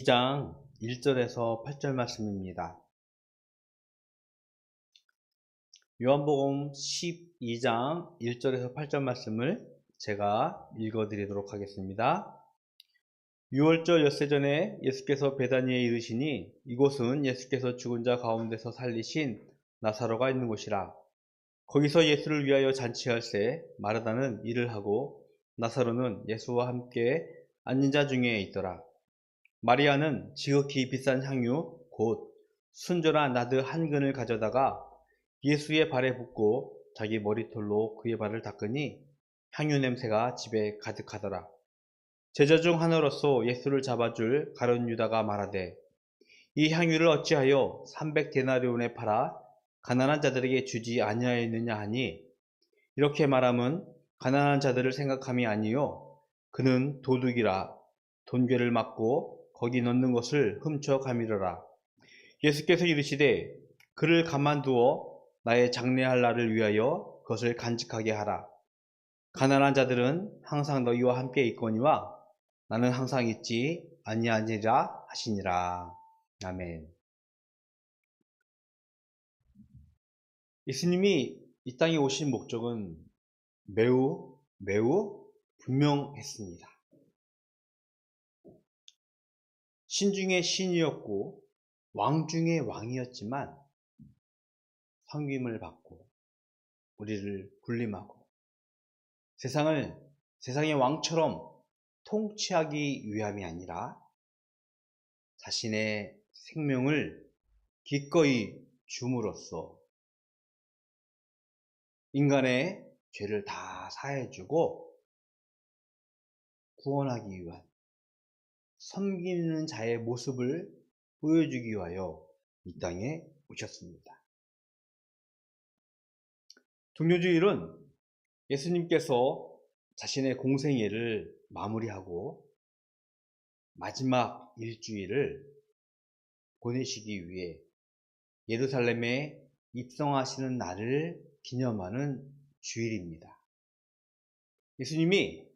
2장 1절에서 8절 말씀입니다. 요한복음 12장 1절에서 8절 말씀을 제가 읽어드리도록 하겠습니다. 6월절 엿새 전에 예수께서 베다니에 이르시니 이곳은 예수께서 죽은 자 가운데서 살리신 나사로가 있는 곳이라. 거기서 예수를 위하여 잔치할새 마르다는 일을 하고 나사로는 예수와 함께 앉은 자 중에 있더라. 마리아는 지극히 비싼 향유 곧 순저나 나드 한 근을 가져다가 예수의 발에 붓고 자기 머리털로 그의 발을 닦으니 향유 냄새가 집에 가득하더라. 제자 중 하나로서 예수를 잡아줄 가룟 유다가 말하되 이 향유를 어찌하여 300데나리온에 팔아 가난한 자들에게 주지 아니하였느냐 하니, 이렇게 말함은 가난한 자들을 생각함이 아니요 그는 도둑이라 돈괴를 맞고 거기 넣는 것을 훔쳐 가미르라. 예수께서 이르시되 그를 가만두어 나의 장례할 날을 위하여 그것을 간직하게 하라. 가난한 자들은 항상 너희와 함께 있거니와 나는 항상 있지 아니하니라 하시니라. 아멘. 예수님이 이 땅에 오신 목적은 매우 분명했습니다. 신 중에 신이었고 왕 중에 왕이었지만 섬김을 받고 우리를 군림하고 세상의 왕처럼 통치하기 위함이 아니라 자신의 생명을 기꺼이 줌으로써 인간의 죄를 다 사해주고 구원하기 위한 섬기는 자의 모습을 보여주기 위하여 이 땅에 오셨습니다. 종료주일은 예수님께서 자신의 공생애를 마무리하고 마지막 일주일을 보내시기 위해 예루살렘에 입성하시는 날을 기념하는 주일입니다. 예수님이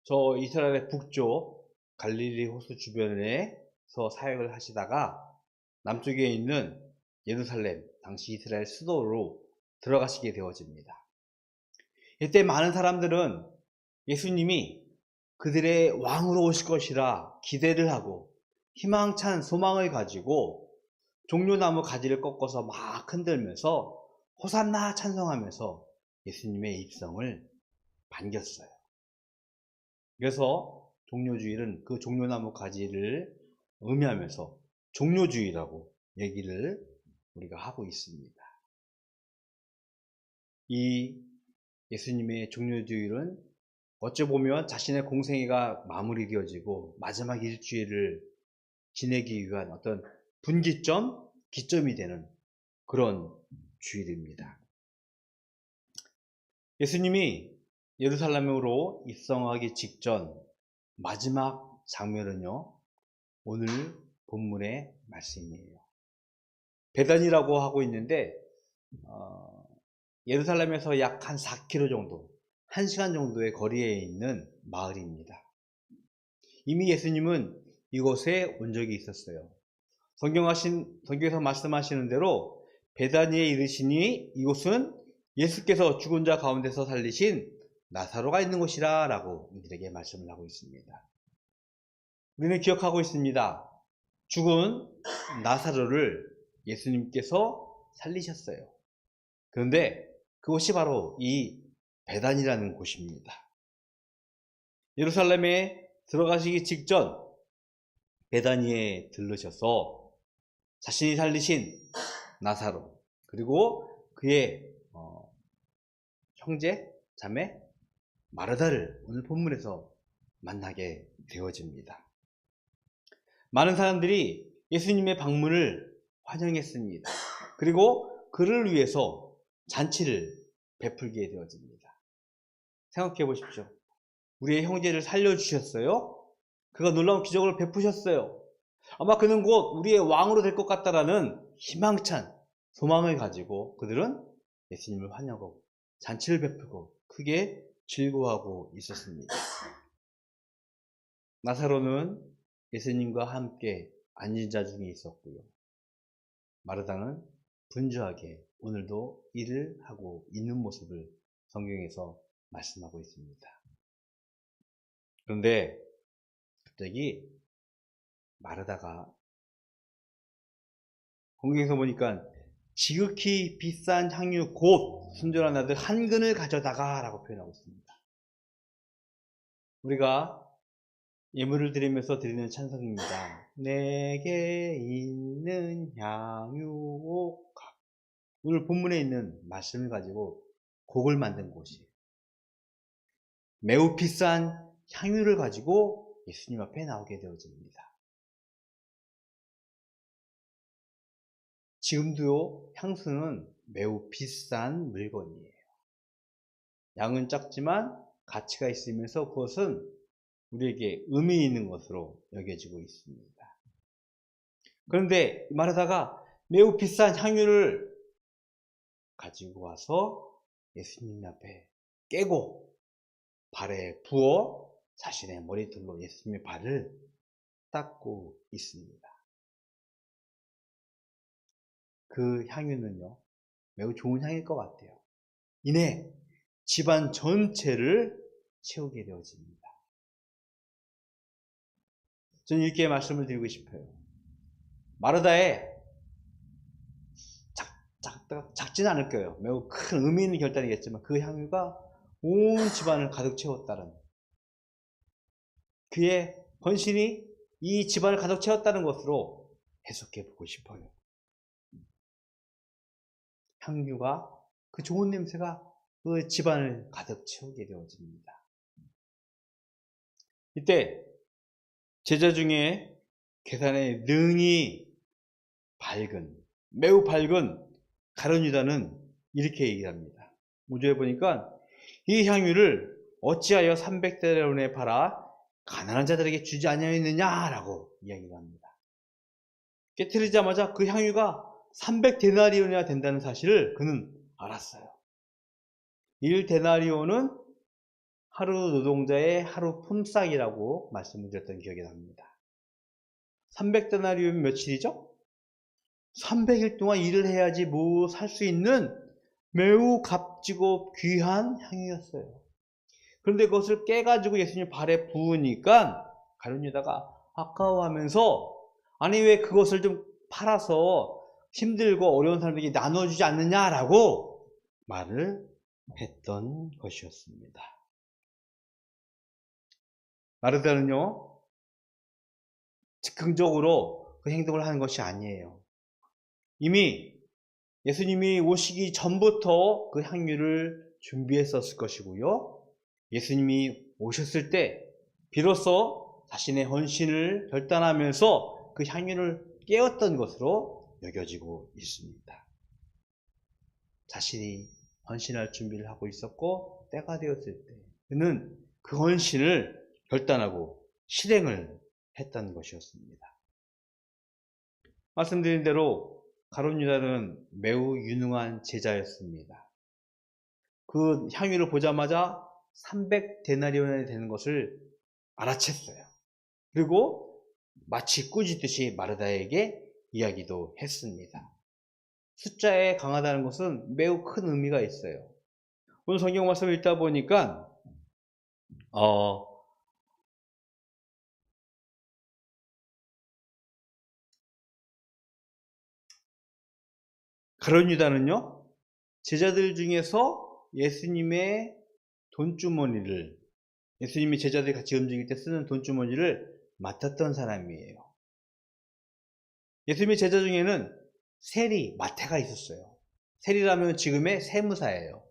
저 이스라엘의 북쪽 갈릴리 호수 주변에서 사역을 하시다가 남쪽에 있는 예루살렘, 당시 이스라엘 수도로 들어가시게 되어집니다. 이때 많은 사람들은 예수님이 그들의 왕으로 오실 것이라 기대를 하고 희망찬 소망을 가지고 종려나무 가지를 꺾어서 막 흔들면서 호산나 찬송하면서 예수님의 입성을 반겼어요. 그래서 종료주일은 그 종려나무 가지를 의미하면서 종료주일이라고 얘기를 우리가 하고 있습니다. 이 예수님의 종료주일은 어찌 보면 자신의 공생애가 마무리되어지고 마지막 일주일을 지내기 위한 어떤 분기점, 기점이 되는 그런 주일입니다. 예수님이 예루살렘으로 입성하기 직전 마지막 장면은요, 오늘 본문의 말씀이에요. 베단이라고 하고 있는데 예루살렘에서 약 한 4km 정도, 1시간 정도의 거리에 있는 마을입니다. 이미 예수님은 이곳에 온 적이 있었어요. 성경에서 말씀하시는 대로 베다니에 이르시니 이곳은 예수께서 죽은 자 가운데서 살리신 나사로가 있는 곳이라 라고 우리에게 말씀을 하고 있습니다. 우리는 기억하고 있습니다. 죽은 나사로를 예수님께서 살리셨어요. 그런데 그곳이 바로 이 베단이라는 곳입니다. 예루살렘에 들어가시기 직전 베다니에 들르셔서 자신이 살리신 나사로, 그리고 그의 형제, 자매 마르다를 오늘 본문에서 만나게 되어집니다. 많은 사람들이 예수님의 방문을 환영했습니다. 그리고 그를 위해서 잔치를 베풀게 되어집니다. 생각해 보십시오. 우리의 형제를 살려주셨어요. 그가 놀라운 기적을 베푸셨어요. 아마 그는 곧 우리의 왕으로 될 것 같다라는 희망찬 소망을 가지고 그들은 예수님을 환영하고 잔치를 베풀고 크게 즐거워하고 있었습니다. 나사로는 예수님과 함께 앉은 자 중에 있었고요. 마르다는 분주하게 오늘도 일을 하고 있는 모습을 성경에서 말씀하고 있습니다. 그런데 갑자기 마르다가 성경에서 보니까 지극히 비싼 향유 곧 순전한 아들 한 근을 가져다가 라고 표현하고 있습니다. 우리가 예물을 드리면서 드리는 찬송입니다. 내게 있는 향유 오늘 본문에 있는 말씀을 가지고 곡을 만든 곳이에요. 매우 비싼 향유를 가지고 예수님 앞에 나오게 되어집니다. 지금도요, 향수는 매우 비싼 물건이에요. 양은 작지만 가치가 있으면서 그것은 우리에게 의미 있는 것으로 여겨지고 있습니다. 그런데 마르다가 매우 비싼 향유를 가지고 와서 예수님 앞에 깨고 발에 부어 자신의 머리털로 예수님의 발을 닦고 있습니다. 그 향유는요, 매우 좋은 향일 것 같아요. 이내 집안 전체를 채우게 되어집니다. 저는 이렇게 말씀을 드리고 싶어요. 마르다의 작지는 않을 거예요. 매우 큰 의미 있는 결단이겠지만 그 향유가 온 집안을 가득 채웠다는, 그의 헌신이 이 집안을 가득 채웠다는 것으로 해석해 보고 싶어요. 향유가, 그 좋은 냄새가 그 집안을 가득 채우게 되어집니다. 이때 제자 중에 계산에 능히 매우 밝은 가룟 유다는 이렇게 얘기합니다. 5절에 보니까 이 향유를 어찌하여 300데나리온에 팔아 가난한 자들에게 주지 아니하였느냐라고 이야기를 합니다. 깨트리자마자 그 향유가 300데나리온이나 된다는 사실을 그는 알았어요. 1데나리온은 하루 노동자의 하루 품삯이라고 말씀을 드렸던 기억이 납니다. 300데나리온은 며칠이죠? 300일 동안 일을 해야지 뭐 살 수 있는 매우 값지고 귀한 향유였어요. 그런데 그것을 깨가지고 예수님 발에 부으니까 가룟 유다가 아까워하면서, 아니 왜 그것을 좀 팔아서 힘들고 어려운 사람들에게 나눠주지 않느냐라고 말을 했던 것이었습니다. 마르다는요, 즉흥적으로 그 행동을 하는 것이 아니에요. 이미 예수님이 오시기 전부터 그 향유를 준비했었을 것이고요. 예수님이 오셨을 때 비로소 자신의 헌신을 결단하면서 그 향유를 깨웠던 것으로 여겨지고 있습니다. 자신이 헌신할 준비를 하고 있었고 때가 되었을 때 그는 그 헌신을 결단하고 실행을 했던 것이었습니다. 말씀드린 대로 가룟 유다는 매우 유능한 제자였습니다. 그 향유를 보자마자 300데나리온이 되는 것을 알아챘어요. 그리고 마치 꾸짖듯이 마르다에게 이야기도 했습니다. 숫자에 강하다는 것은 매우 큰 의미가 있어요. 오늘 성경 말씀을 읽다 보니까 가룟 유다는요, 제자들 중에서 예수님의 돈주머니를, 예수님이 제자들이 같이 움직일 때 쓰는 돈주머니를 맡았던 사람이에요. 예수님의 제자 중에는 세리, 마태가 있었어요. 세리라면 지금의 세무사예요.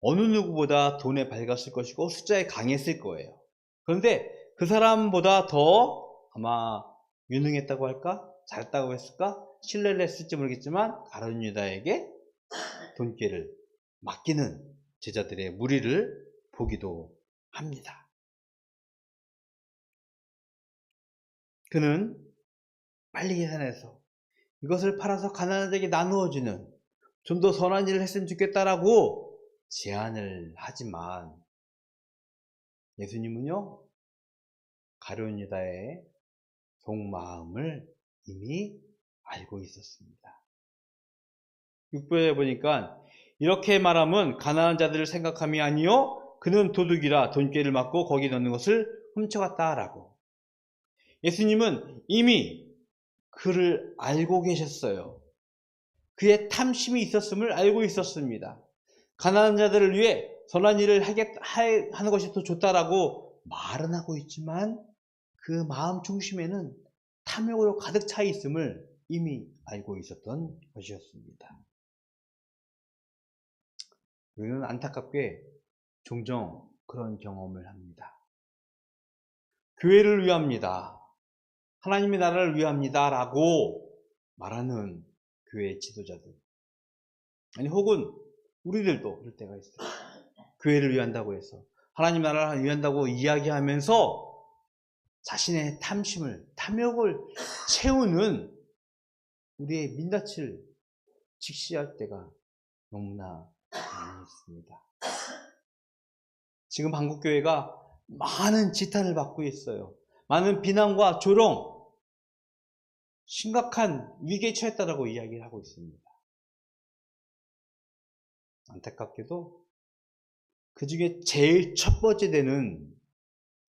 어느 누구보다 돈에 밝았을 것이고 숫자에 강했을 거예요. 그런데 그 사람보다 더 아마 유능했다고 할까? 잘했다고 했을까? 신뢰를 했을지 모르겠지만 가룟 유다에게 돈꾀를 맡기는 제자들의 무리를 보기도 합니다. 그는 빨리 계산해서 이것을 팔아서 가난한 자에게 나누어주는, 좀 더 선한 일을 했으면 좋겠다라고 제안을 하지만 예수님은요, 가룟 유다의 속마음을 이미 알고 있었습니다. 6절에 보니까 이렇게 말하면 가난한 자들을 생각함이 아니요 그는 도둑이라 돈꾀를 맞고 거기 넣는 것을 훔쳐갔다라고. 예수님은 이미 그를 알고 계셨어요. 그의 탐심이 있었음을 알고 있었습니다. 가난한 자들을 위해 선한 일을 하는 것이 더 좋다라고 말은 하고 있지만 그 마음 중심에는 탐욕으로 가득 차 있음을 이미 알고 있었던 것이었습니다. 우리는 안타깝게 종종 그런 경험을 합니다. 교회를 위합니다. 하나님의 나라를 위합니다. 라고 말하는 교회 지도자들. 아니 혹은 우리들도 그럴 때가 있어요. 교회를 위한다고 해서 하나님 나라를 위한다고 이야기하면서 자신의 탐심을, 탐욕을 채우는 우리의 민낯을 직시할 때가 너무나 많이 있습니다. 지금 한국교회가 많은 지탄을 받고 있어요. 많은 비난과 조롱, 심각한 위기에 처했다라고 이야기를 하고 있습니다. 안타깝게도 그 중에 제일 첫 번째 되는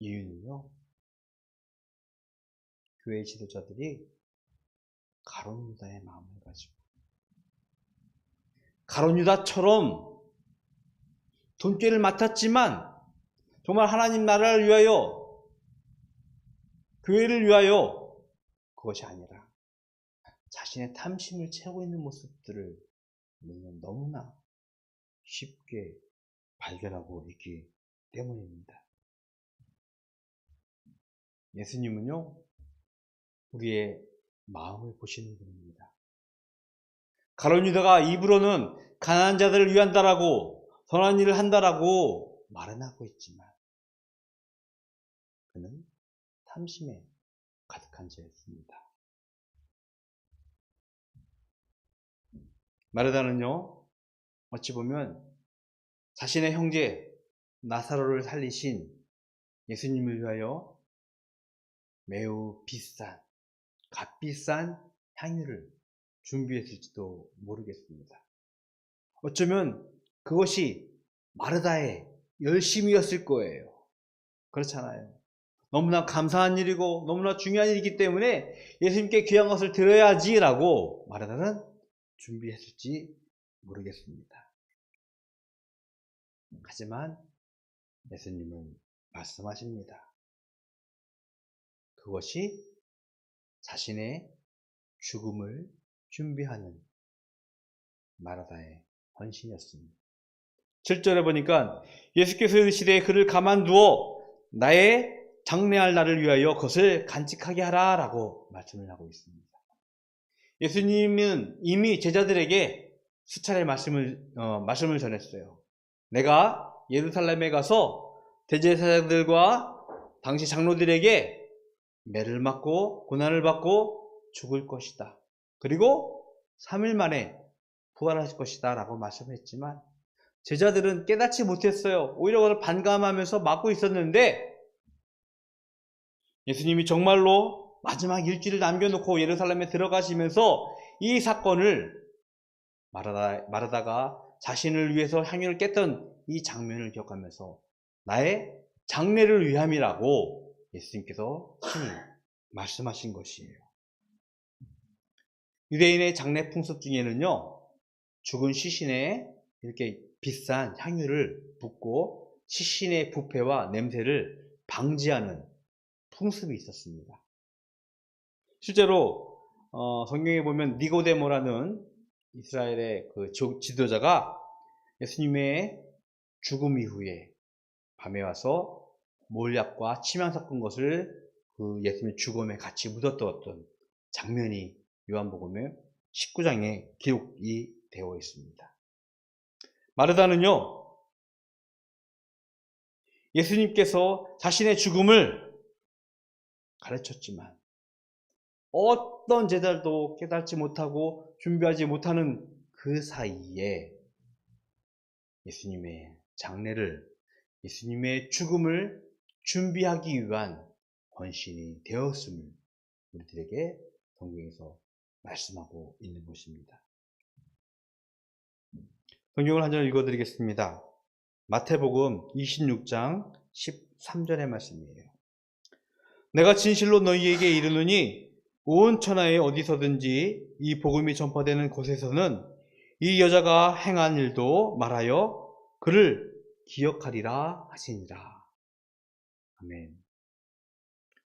이유는요, 교회 지도자들이 가룟 유다의 마음을 가지고 가룟 유다처럼 돈꾀를 맡았지만 정말 하나님 나라를 위하여, 교회를 위하여 그것이 아니라 자신의 탐심을 채우고 있는 모습들을 우리는 너무나 쉽게 발견하고 있기 때문입니다. 예수님은요, 우리의 마음을 보시는 분입니다. 가룟 유다가 입으로는 가난한 자들을 위한다라고, 선한 일을 한다라고 말은 하고 있지만 그는 탐심에 가득한 자였습니다. 마르다는요, 어찌 보면 자신의 형제 나사로를 살리신 예수님을 위하여 매우 비싼, 값비싼 향유를 준비했을지도 모르겠습니다. 어쩌면 그것이 마르다의 열심이었을 거예요. 그렇잖아요. 너무나 감사한 일이고 너무나 중요한 일이기 때문에 예수님께 귀한 것을 드려야지라고 마르다는 준비했을지 모르겠습니다. 하지만 예수님은 말씀하십니다. 그것이 자신의 죽음을 준비하는 마르다의 헌신이었습니다. 7절에 보니까 예수께서 이르시되 그를 가만두어 나의 장례할 날을 위하여 그것을 간직하게 하라 라고 말씀을 하고 있습니다. 예수님은 이미 제자들에게 수차례 말씀을 전했어요. 내가 예루살렘에 가서 대제사장들과 당시 장로들에게 매를 맞고 고난을 받고 죽을 것이다. 그리고 3일 만에 부활하실 것이다 라고 말씀했지만 제자들은 깨닫지 못했어요. 오히려 그걸 반감하면서 막고 있었는데 예수님이 정말로 마지막 일주일을 남겨놓고 예루살렘에 들어가시면서 이 사건을 마르다가 자신을 위해서 향유를 깼던 이 장면을 기억하면서 나의 장례를 위함이라고 예수님께서 말씀하신 것이에요. 유대인의 장례 풍습 중에는요, 죽은 시신에 이렇게 비싼 향유를 붓고 시신의 부패와 냄새를 방지하는 풍습이 있었습니다. 실제로 성경에 보면 니고데모라는 이스라엘의 그 지도자가 예수님의 죽음 이후에 밤에 와서 몰약과 침향 섞은 것을 그 예수님의 죽음에 같이 묻었던 장면이 요한복음의 19장에 기록이 되어 있습니다. 마르다는요, 예수님께서 자신의 죽음을 가르쳤지만 어떤 제자도 깨닫지 못하고 준비하지 못하는 그 사이에 예수님의 장례를, 예수님의 죽음을 준비하기 위한 헌신이 되었음을 우리들에게 성경에서 말씀하고 있는 것입니다. 성경을 한 절 읽어드리겠습니다. 마태복음 26장 13절의 말씀이에요. 내가 진실로 너희에게 이르노니 온 천하에 어디서든지 이 복음이 전파되는 곳에서는 이 여자가 행한 일도 말하여 그를 기억하리라 하시니라. 아멘.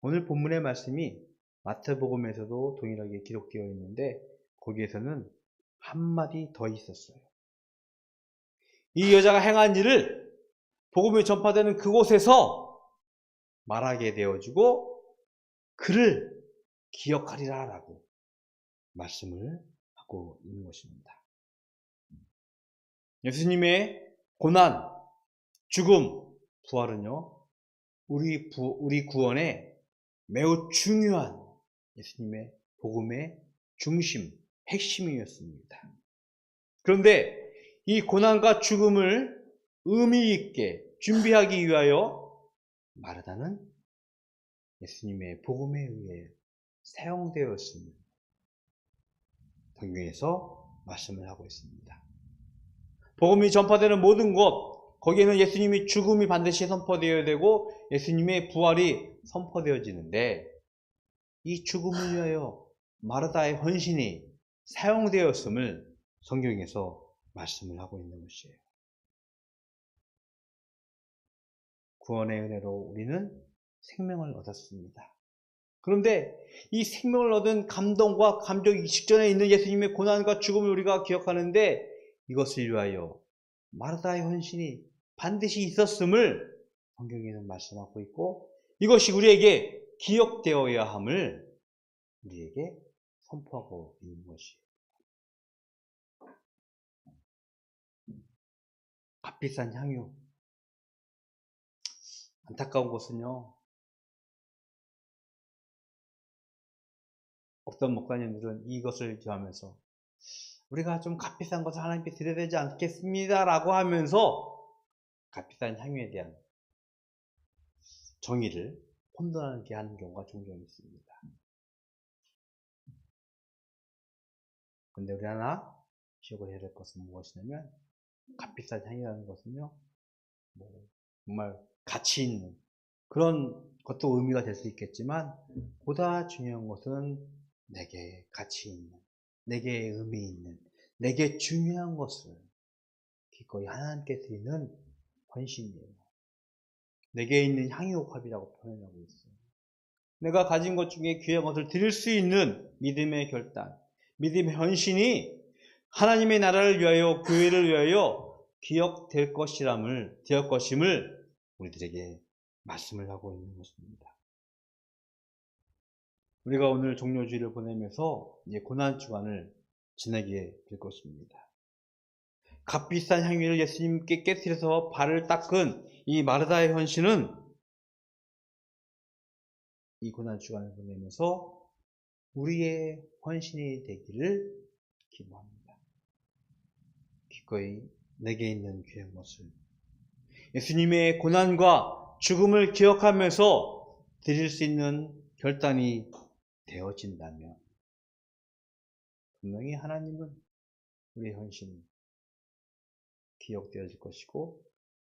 오늘 본문의 말씀이 마태복음에서도 동일하게 기록되어 있는데 거기에서는 한마디 더 있었어요. 이 여자가 행한 일을 복음이 전파되는 그곳에서 말하게 되어지고 그를 기억하리라 라고 말씀을 하고 있는 것입니다. 예수님의 고난, 죽음, 부활은요, 우리 구원에 매우 중요한 예수님의 복음의 중심, 핵심이었습니다. 그런데 이 고난과 죽음을 의미 있게 준비하기 위하여 마르다는 예수님의 복음에 의해 사용되었음을 성경에서 말씀을 하고 있습니다. 복음이 전파되는 모든 곳, 거기에는 예수님의 죽음이 반드시 선포되어야 되고 예수님의 부활이 선포되어지는데 이 죽음을 위하여 마르다의 헌신이 사용되었음을 성경에서 말씀을 하고 있는 것이에요. 구원의 은혜로 우리는 생명을 얻었습니다. 그런데 이 생명을 얻은 감동과 감격이 직전에 있는 예수님의 고난과 죽음을 우리가 기억하는데 이것을 위하여 마르다의 헌신이 반드시 있었음을 성경에는 말씀하고 있고 이것이 우리에게 기억되어야 함을 우리에게 선포하고 있는 것이에요. 값비싼 향유. 안타까운 것은요, 어떤 목사님들은 이것을 기하면서 우리가 좀 값비싼 것을 하나님께 드려야 되지 않겠습니다 라고 하면서 값비싼 향유에 대한 정의를 혼돈하게 하는 경우가 종종 있습니다. 그런데 우리 하나 기억을 해야 될 것은 무엇이냐면 값비싼 향이라는 것은요, 정말 가치 있는 그런 것도 의미가 될 수 있겠지만 보다 중요한 것은 내게 가치 있는, 내게 의미 있는, 내게 중요한 것을 기꺼이 하나님께 드리는 헌신이에요. 내게 있는 향유옥합이라고 표현하고 있어요. 내가 가진 것 중에 귀한 것을 드릴 수 있는 믿음의 결단, 믿음의 헌신이 하나님의 나라를 위하여, 교회를 위하여 기억될 것임을 우리들에게 말씀을 하고 있는 것입니다. 우리가 오늘 종료주일을 보내면서 이제 고난주간을 지내게 될 것입니다. 값비싼 향유를 예수님께 깨뜨려서 발을 닦은 이 마르다의 헌신은 이 고난주간을 보내면서 우리의 헌신이 되기를 기도합니다. 기꺼이 내게 있는 귀한 것을 예수님의 고난과 죽음을 기억하면서 드릴 수 있는 결단이 되어진다면 분명히 하나님은 우리의 헌신이 기억되어질 것이고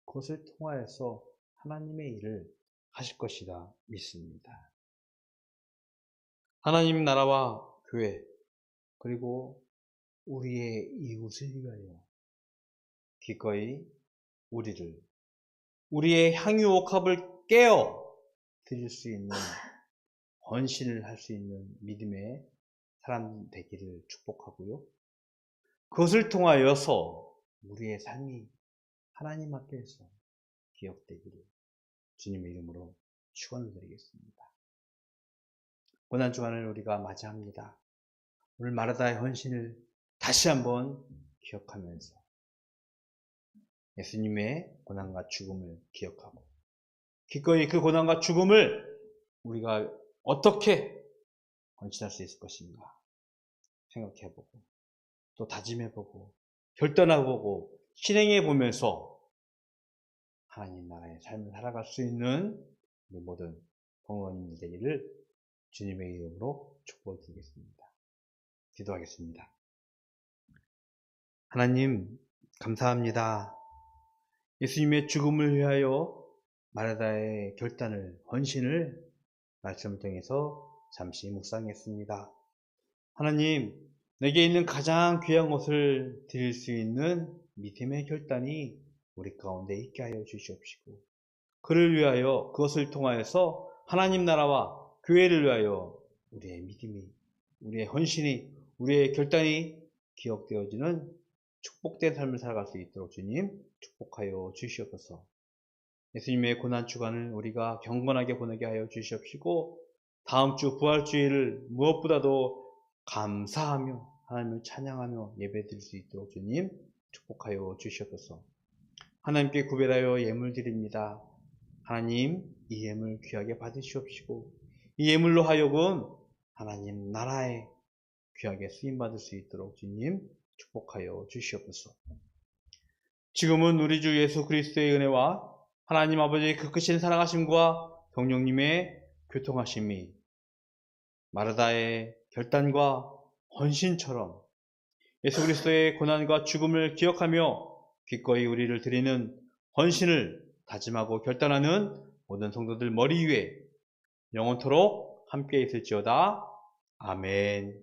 그것을 통하여서 하나님의 일을 하실 것이라 믿습니다. 하나님 나라와 교회 그리고 우리의 이웃을 위하여 기꺼이 우리의 향유옥합을 깨어 드릴 수 있는 헌신을 할 수 있는 믿음의 사람 되기를 축복하고요. 그것을 통하여서 우리의 삶이 하나님 앞에서 기억되기를 주님의 이름으로 축원드리겠습니다. 고난주간을 우리가 맞이합니다. 오늘 마르다의 헌신을 다시 한번 기억하면서 예수님의 고난과 죽음을 기억하고 기꺼이 그 고난과 죽음을 우리가 어떻게 헌신할 수 있을 것인가 생각해보고 또 다짐해보고 결단해보고 실행해보면서 하나님 나라의 삶을 살아갈 수 있는 우리 모든 공무원님들 되기를 주님의 이름으로 축복드리겠습니다. 기도하겠습니다. 하나님 감사합니다. 예수님의 죽음을 위하여 마라다의 결단을, 헌신을 말씀을 통해서 잠시 묵상했습니다. 하나님, 내게 있는 가장 귀한 것을 드릴 수 있는 믿음의 결단이 우리 가운데 있게 하여 주시옵시고, 그를 위하여, 그것을 통하여서 하나님 나라와 교회를 위하여 우리의 믿음이, 우리의 헌신이, 우리의 결단이 기억되어지는 축복된 삶을 살아갈 수 있도록 주님 축복하여 주시옵소서. 예수님의 고난주간을 우리가 경건하게 보내게 하여 주시옵시고, 다음 주 부활주일을 무엇보다도 감사하며 하나님을 찬양하며 예배드릴 수 있도록 주님 축복하여 주시옵소서. 하나님께 구별하여 예물 드립니다. 하나님, 이 예물 귀하게 받으시옵시고, 이 예물로 하여금 하나님 나라에 귀하게 쓰임받을 수 있도록 주님 축복하여 주시옵소서. 지금은 우리 주 예수 그리스도의 은혜와 하나님 아버지의 그 크신 사랑하심과 성령님의 교통하심이 마르다의 결단과 헌신처럼 예수 그리스도의 고난과 죽음을 기억하며 기꺼이 우리를 드리는 헌신을 다짐하고 결단하는 모든 성도들 머리 위에 영원토록 함께 있을지어다. 아멘.